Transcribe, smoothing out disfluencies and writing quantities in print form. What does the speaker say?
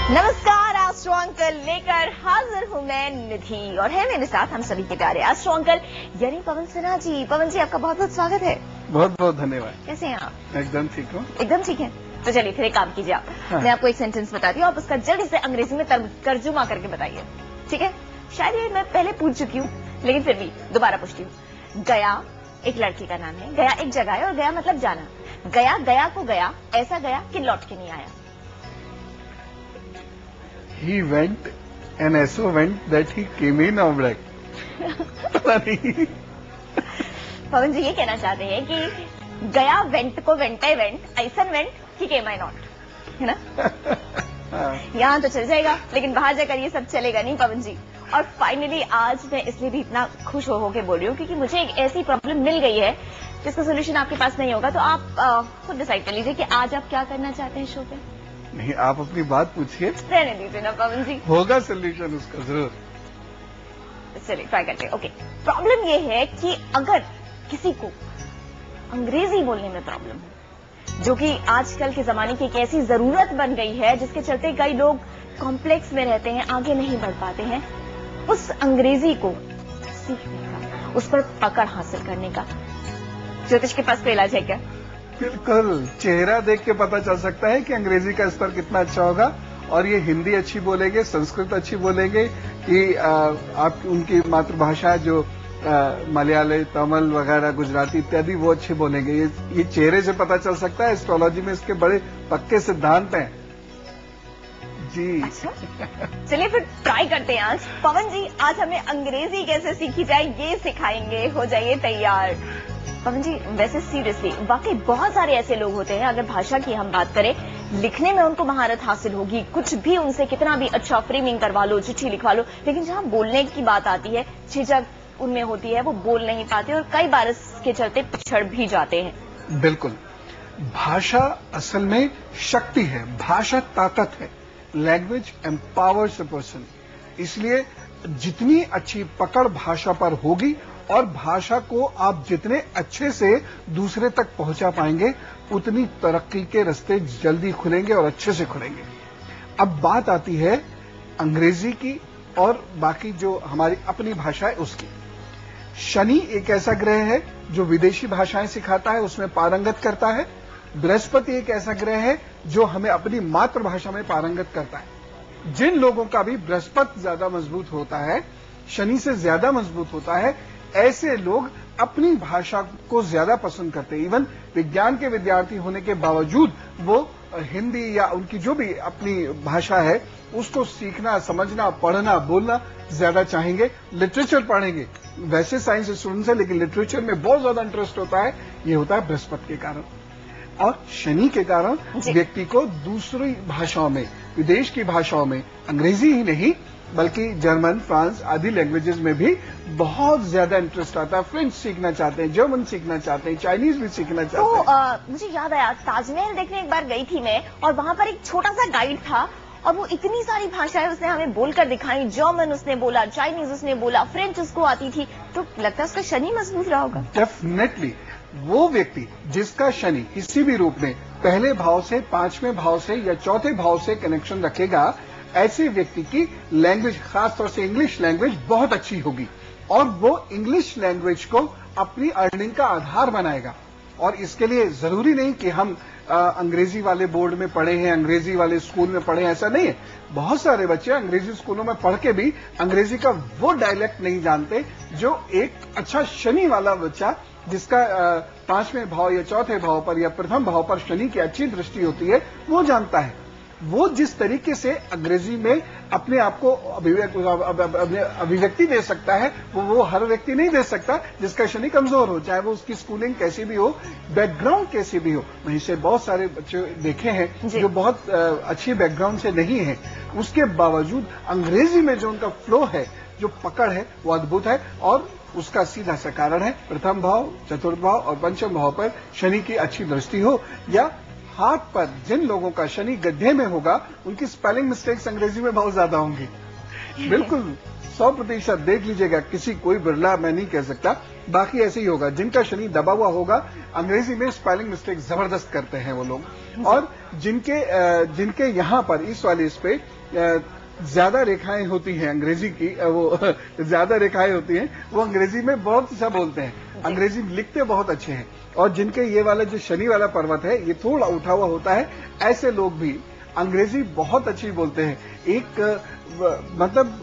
नमस्कार, astro uncle लेकर हाजिर हूँ मैं निधि और है मेरे साथ हम सभी के प्यारे एस्ट्रो अंकल यानी पवन सिन्हा जी। पवन जी, आपका बहुत बहुत स्वागत है। बहुत बहुत धन्यवाद। कैसे हैं आप? एकदम ठीक हूँ। एकदम ठीक है। तो चलिए फिर एक काम कीजिए आप। हाँ। मैं आपको एक सेंटेंस बताती हूँ, आप उसका जल्दी से अंग्रेजी में तर्जुमा करके बताइए, ठीक है? शायद ये मैं पहले पूछ चुकी हूँ लेकिन फिर भी दोबारा पूछती हूँ। गया एक लड़की का नाम है, गया एक जगह है और गया मतलब जाना। गया गया को गया, ऐसा गया कि लौट के नहीं आया। He went and so went that he came in or back. पता नहीं। पवन जी ये कहना चाहते हैं कि गया वेंट को वेंट आई वेंट, ऐसा वेंट कि केम आई नॉट, है ना? यहाँ तो चल जाएगा लेकिन बाहर जाकर ये सब चलेगा नहीं पवन जी। और फाइनली आज मैं इसलिए भी इतना खुश होके बोल रही हूँ क्योंकि मुझे एक ऐसी प्रॉब्लम मिल गई है जिसका सोल्यूशन आपके पास नहीं होगा। तो आप खुद डिसाइड कर लीजिए कि आज आप क्या करना चाहते हैं शो पे। नहीं, आप अपनी बात पूछिए। रहने दीजिए ना पवन जी, होगा सोल्यूशन उसका जरूर। चलिए ट्राई करते हैं। ओके, प्रॉब्लम ये है कि अगर किसी को अंग्रेजी बोलने में प्रॉब्लम हो, जो कि आजकल के जमाने की एक ऐसी जरूरत बन गई है जिसके चलते कई लोग कॉम्प्लेक्स में रहते हैं, आगे नहीं बढ़ पाते हैं, उस अंग्रेजी को सीखने का, उस पर पकड़ हासिल करने का ज्योतिष के पास कोई इलाज है क्या? बिल्कुल, चेहरा देख के पता चल सकता है कि अंग्रेजी का स्तर कितना अच्छा होगा। और ये हिंदी अच्छी बोलेंगे, संस्कृत अच्छी बोलेंगे कि आप उनकी मातृभाषा जो मलयाली, तमिल वगैरह, गुजराती इत्यादि वो अच्छे बोलेंगे। ये चेहरे से पता चल सकता है। एस्ट्रोलॉजी में इसके बड़े पक्के सिद्धांत हैं जी। अच्छा, चलिए फिर ट्राई करते हैं आज। पवन जी, आज हमें अंग्रेजी कैसे सीखी जाए ये सिखाएंगे, हो जाइए तैयार। पवन जी, वैसे सीरियसली वाकई बहुत सारे ऐसे लोग होते हैं, अगर भाषा की हम बात करें, लिखने में उनको महारत हासिल होगी, कुछ भी उनसे कितना भी अच्छा फ्रेमिंग करवा लो, चिट्ठी लिखवा लो, लेकिन जहां बोलने की बात आती है, झिझक उनमें होती है, वो बोल नहीं पाते और कई बार इसके चलते पिछड़ भी जाते हैं। बिल्कुल, भाषा असल में शक्ति है, भाषा ताकत है। Language empowers a person. इसलिए जितनी अच्छी पकड़ भाषा पर होगी और भाषा को आप जितने अच्छे से दूसरे तक पहुंचा पाएंगे, उतनी तरक्की के रास्ते जल्दी खुलेंगे और अच्छे से खुलेंगे। अब बात आती है अंग्रेजी की और बाकी जो हमारी अपनी भाषा है उसकी। शनि एक ऐसा ग्रह है जो विदेशी भाषाएं सिखाता है, उसमें पारंगत करता है। बृहस्पति एक ऐसा ग्रह है जो हमें अपनी मातृभाषा में पारंगत करता है। जिन लोगों का भी बृहस्पति ज्यादा मजबूत होता है, शनि से ज्यादा मजबूत होता है, ऐसे लोग अपनी भाषा को ज्यादा पसंद करते हैं। इवन विज्ञान के विद्यार्थी होने के बावजूद वो हिंदी या उनकी जो भी अपनी भाषा है उसको सीखना, समझना, पढ़ना, बोलना ज्यादा चाहेंगे। लिटरेचर पढ़ेंगे, वैसे साइंस स्टूडेंट्स है लेकिन लिटरेचर में बहुत ज्यादा इंटरेस्ट होता है। ये होता है बृहस्पति के कारण। और शनि के कारण व्यक्ति को दूसरी भाषाओं में, विदेश की भाषाओं में, अंग्रेजी ही नहीं बल्कि जर्मन, फ्रांस आदि लैंग्वेजेस में भी बहुत ज्यादा इंटरेस्ट आता है। फ्रेंच सीखना चाहते हैं, जर्मन सीखना चाहते हैं, चाइनीज भी सीखना चाहते हैं। तो मुझे याद आया, ताजमहल देखने एक बार गई थी मैं और वहां पर एक छोटा सा गाइड था और वो इतनी सारी भाषाएं उसने हमें बोलकर दिखाई। जर्मन उसने बोला, चाइनीज उसने बोला, फ्रेंच उसको आती थी। तो लगता है उसका शनि मजबूत रहा होगा। डेफिनेटली वो व्यक्ति जिसका शनि किसी भी रूप में पहले भाव से, पांचवें भाव से या चौथे भाव से कनेक्शन रखेगा, ऐसे व्यक्ति की लैंग्वेज, खासतौर से इंग्लिश लैंग्वेज बहुत अच्छी होगी और वो इंग्लिश लैंग्वेज को अपनी अर्निंग का आधार बनाएगा। और इसके लिए जरूरी नहीं कि हम अंग्रेजी वाले बोर्ड में पढ़े हैं, अंग्रेजी वाले स्कूल में पढ़े हैं, ऐसा नहीं है। बहुत सारे बच्चे अंग्रेजी स्कूलों में पढ़ के भी अंग्रेजी का वो डायलेक्ट नहीं जानते जो एक अच्छा शनि वाला बच्चा, जिसका पांचवें भाव या चौथे भाव पर या प्रथम भाव पर शनि की अच्छी दृष्टि होती है, वो जानता है। वो जिस तरीके से अंग्रेजी में अपने आप को अभिव्यक्ति दे सकता है, वो हर व्यक्ति नहीं दे सकता जिसका शनि कमजोर हो, चाहे वो उसकी स्कूलिंग कैसी भी हो, बैकग्राउंड कैसी भी हो। वहीं से बहुत सारे बच्चे देखे हैं जो बहुत अच्छी बैकग्राउंड से नहीं है, उसके बावजूद अंग्रेजी में जो उनका फ्लो है, जो पकड़ है, वो अद्भुत है। और उसका सीधा सा कारण है प्रथम भाव, चतुर्थ भाव और पंचम भाव पर शनि की अच्छी दृष्टि हो। या हाथ पर जिन लोगों का शनि गड्ढे में होगा, उनकी स्पेलिंग मिस्टेक्स अंग्रेजी में बहुत ज्यादा होंगी। बिल्कुल 100% देख लीजिएगा, किसी कोई बिरला मैं नहीं कह सकता, बाकी ऐसे ही होगा। जिनका शनि दबा हुआ होगा, अंग्रेजी में स्पेलिंग मिस्टेक जबरदस्त करते हैं वो लोग। और जिनके यहाँ पर इस वाले इस पे ज्यादा रेखाएं होती हैं अंग्रेजी की, वो ज्यादा रेखाएं होती हैं, वो अंग्रेजी में बहुत अच्छा बोलते हैं, अंग्रेजी लिखते बहुत अच्छे हैं। और जिनके ये वाला जो शनि वाला पर्वत है, ये थोड़ा उठा हुआ होता है, ऐसे लोग भी अंग्रेजी बहुत अच्छी बोलते हैं। एक मतलब